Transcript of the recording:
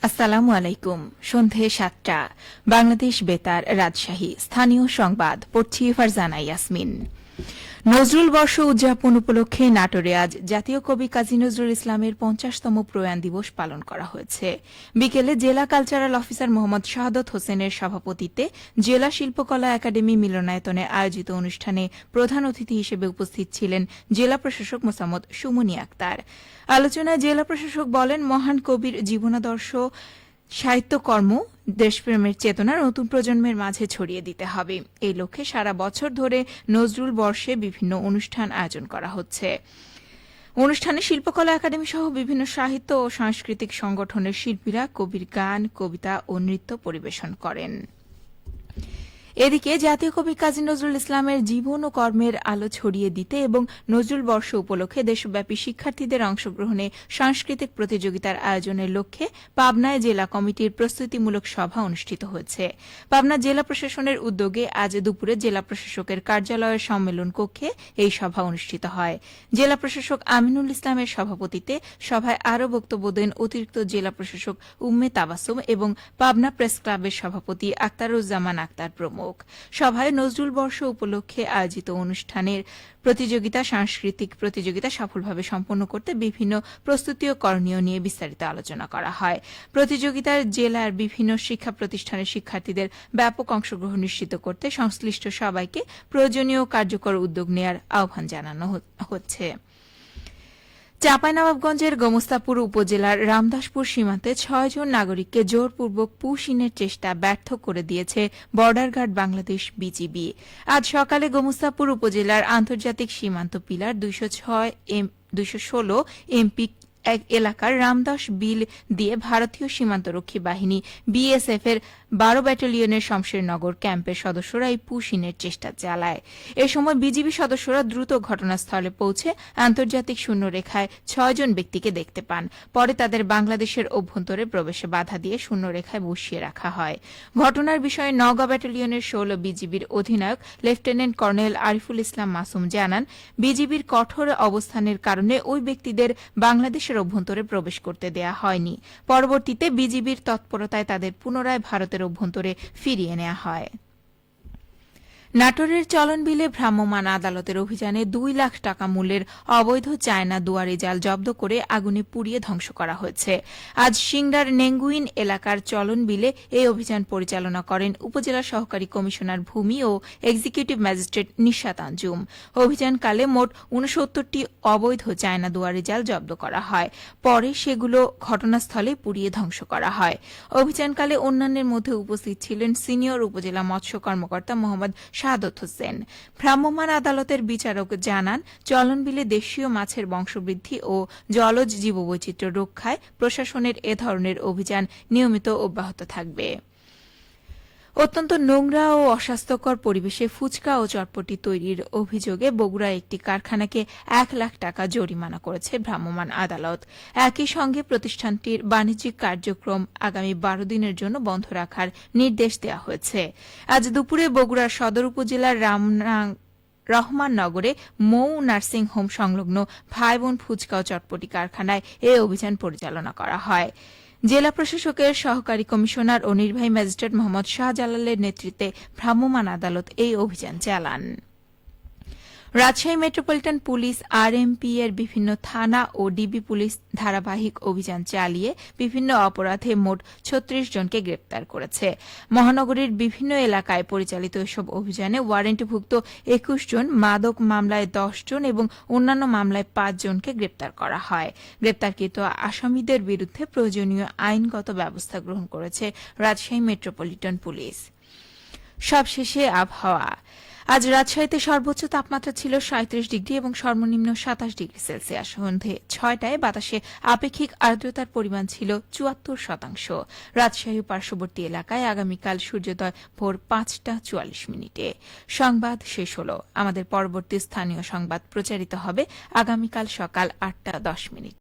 আসসালামু আলাইকুম। সন্ধে ৭টা বাংলাদেশ বেতার রাজশাহী স্থানীয় সংবাদ পড়ছি ফারজানা ইয়াসমিন। নজরুল বর্ষ উদযাপন উপলক্ষে নাটোরে আজ জাতীয় কবি কাজী নজরুল ইসলামের ৫০তম প্রয়াণ দিবস পালন করা হয়েছে। বিকেলে জেলা কালচারাল অফিসার মোহাম্মদ শাহাদত হোসেনের সভাপতিত্বে জেলা শিল্পকলা একাডেমি মিলনায়তনে আয়োজিত অনুষ্ঠানে প্রধান অতিথি হিসেবে উপস্থিত ছিলেন জেলা প্রশাসক মোসাম্মদ সুমনি আক্তার। আলোচনায় জেলা প্রশাসক বলেন, মহান কবির জীবনাদর্শ সাহিত্যকর্ম দেশপ্রেমের চেতনা নতুন প্রজন্মের মাঝে ছড়িয়ে দিতে হবে। এই লক্ষ্যে সারা বছর ধরে নজরুল বর্ষে বিভিন্ন অনুষ্ঠান আয়োজন করা হচ্ছে। অনুষ্ঠানে শিল্পকলা একাডেমি সহ বিভিন্ন সাহিত্য ও সাংস্কৃতিক সংগঠনের শিল্পীরা কবির গান, কবিতা ও নৃত্য পরিবেশন করেন। এদিকে জাতীয় কবি কাজী নজরুল ইসলামের জীবন ও কর্মের আলো ছড়িয়ে দিতে এবং নজরুল বর্ষ উপলক্ষে দেশব্যাপী শিক্ষার্থীদের অংশগ্রহণে সাংস্কৃতিক প্রতিযোগিতার আয়োজনের লক্ষ্যে পাবনায় জেলা কমিটির প্রস্তুতিমূলক সভা অনুষ্ঠিত হয়েছে। পাবনা জেলা প্রশাসনের উদ্যোগে আজ দুপুরে জেলা প্রশাসকের কার্যালয়ের সম্মেলন কক্ষে এই সভা অনুষ্ঠিত হয়। জেলা প্রশাসক আমিনুল ইসলামের সভাপতিত্বে সভায় আরও বক্তব্য দেন অতিরিক্ত জেলা প্রশাসক উম্মে তাবাসুম এবং পাবনা প্রেস ক্লাবের সভাপতি আক্তারুজ্জামান আক্তার প্রমুখ। সভায় নজরুল বর্ষ উপলক্ষে আয়োজিত অনুষ্ঠানের সাংস্কৃতিক প্রতিযোগিতা সফলভাবে সম্পন্ন করতে বিভিন্ন প্রস্তুতি ও করণীয় নিয়ে বিস্তারিত আলোচনা করা হয়। প্রতিযোগিতার জেলার বিভিন্ন শিক্ষা প্রতিষ্ঠানের শিক্ষার্থীদের ব্যাপক অংশগ্রহণ নিশ্চিত করতে সংশ্লিষ্ট সবাইকে প্রয়োজনীয় কার্যকর উদ্যোগ নেওয়ার আহ্বান জানানো হচ্ছে। চাঁপাইনবাবগঞ্জের গোমস্তাপুর উপজেলার রামদাসপুর সীমান্তে ৬ জন নাগরিককে জোরপূর্বক পুশ-ইনের চেষ্টা ব্যর্থ করে দিয়েছে বর্ডার গার্ড বাংলাদেশ বিজিবি। আজ সকালে গোমস্তাপুর উপজেলার আন্তর্জাতিক সীমান্ত পিলার ২১৬ এমপি এলাকার রামদাস বিল দিয়ে ভারতীয় সীমান্তরক্ষী বাহিনী বিএসএফ এর ১২ ব্যাটালিয়নের শমশেরনগর ক্যাম্পের সদস্যরা এই পুশ-ইনের চেষ্টা চালায়। এ সময় বিজিবি সদস্যরা দ্রুত ঘটনাস্থলে পৌঁছে আন্তর্জাতিক শূন্যরেখায় ৬ জন ব্যক্তিকে দেখতে পান। পরে তাদের বাংলাদেশের অভ্যন্তরে প্রবেশে বাধা দিয়ে শূন্যরেখায় বসিয়ে রাখা হয়। ঘটনার বিষয়ে নওগাঁ ব্যাটালিয়নের ১৬ বিজিবির অধিনায়ক লেফটেন্যান্ট কর্নেল আরিফুল ইসলাম মাসুম জানান, বিজিবির কঠোর অবস্থানের কারণে ওই ব্যক্তিদের বাংলাদেশের অভ্যন্তরে প্রবেশ করতে দেয়া হয়নি। পরবর্তীতে বিজিবির তৎপরতায় তাদের পুনরায় ভারতের অভ্যন্তরে ফিরিয়ে নেওয়া হয়। নাটোরের চলনবিলে ভ্রাম্যমাণ আদালতের অভিযানে ২ লাখ টাকা মূল্যের অবৈধ চায়না দুয়ারি জাল জব্দ করে আগুনে পুড়িয়ে ধ্বংস করা হয়েছে। আজ সিংড়ার নেঙ্গুইন এলাকার চলনবিলে এই অভিযান পরিচালনা করেন উপজেলা সহকারী কমিশনার ভূমি ও এক্সিকিউটিভ ম্যাজিস্ট্রেট নিশাত আঞ্জুম। অভিযানকালে মোট ৬৯টি অবৈধ চায়না দুয়ারি জাল জব্দ করা হয়। পরে সেগুলো ঘটনাস্থলে পুড়িয়ে ধ্বংস করা হয়। অভিযানকালে অন্যান্যের মধ্যে উপস্থিত ছিলেন সিনিয়র উপজেলা মৎস্য কর্মকর্তা মোহাম্মদ শাহাদত হোসেন। ভ্রাম্যমাণ আদালতের বিচারক জানান, চলনবিলে দেশীয় মাছের বংশবৃদ্ধি ও জলজ জীববৈচিত্র্য রক্ষায় প্রশাসনের এ ধরনের অভিযান নিয়মিত অব্যাহত থাকবে। অত্যন্ত নোংরা ও অস্বাস্থ্যকর পরিবেশে ফুচকা ও চটপটি তৈরির অভিযোগে বগুড়ায় একটি কারখানাকে ১ লাখ টাকা জরিমানা করেছে ভ্রাম্যমাণ আদালত। একই সঙ্গে প্রতিষ্ঠানটির বাণিজ্যিক কার্যক্রম আগামী ১২ দিনের জন্য বন্ধ রাখার নির্দেশ দেওয়া হয়েছে। আজ দুপুরে বগুড়ার সদর উপজেলার রহমাননগরে মৌ নার্সিং হোম সংলগ্ন ভাই বোন ফুচকা ও চটপটি কারখানায় এ অভিযান পরিচালনা করা হয়। জেলা প্রশাসকের সহকারী কমিশনার ও নির্বাহী ম্যাজিস্ট্রেট মোহাম্মদ শাহজালালের নেতৃত্বে ভ্রাম্যমাণ আদালত এই অভিযান চালান। রাজশাহী মেট্রোপলিটন পুলিশ আরএমপি এর বিভিন্ন থানা ও ডিবি পুলিশ ধারাবাহিক অভিযান চালিয়ে বিভিন্ন অপরাধে মোট ৩৬ জনকে গ্রেপ্তার করেছে। মহানগরীর বিভিন্ন এলাকায় পরিচালিত এসব অভিযানে ওয়ারেন্টভুক্ত ২১ জন, মাদক মামলায় ১০ জন এবং অন্যান্য মামলায় ৫ জনকে গ্রেপ্তার করা হয়। গ্রেপ্তারকৃত আসামিদের বিরুদ্ধে প্রয়োজনীয় আইনগত ব্যবস্থা গ্রহণ করেছে রাজশাহী মেট্রোপলিটন পুলিশ। সবশেষে আবহাওয়া। আজ রাজশাহীতে সর্বোচ্চ তাপমাত্রা ছিল ৩৭ ডিগ্রি এবং সর্বনিম্ন ২৭ ডিগ্রি সেলসিয়াস। সন্ধে ৬টায় বাতাসে আপেক্ষিক আর্দ্রতার পরিমাণ ছিল ৭৪%। রাজশাহী পার্শ্ববর্তী এলাকায় আগামীকাল সূর্যোদয় ভোর ৫টা ৪৪ মিনিটে। সংবাদ শেষ হল। আমাদের পরবর্তী স্থানীয় সংবাদ প্রচারিত হবে আগামীকাল সকাল ৮টা ১০ মিনিট।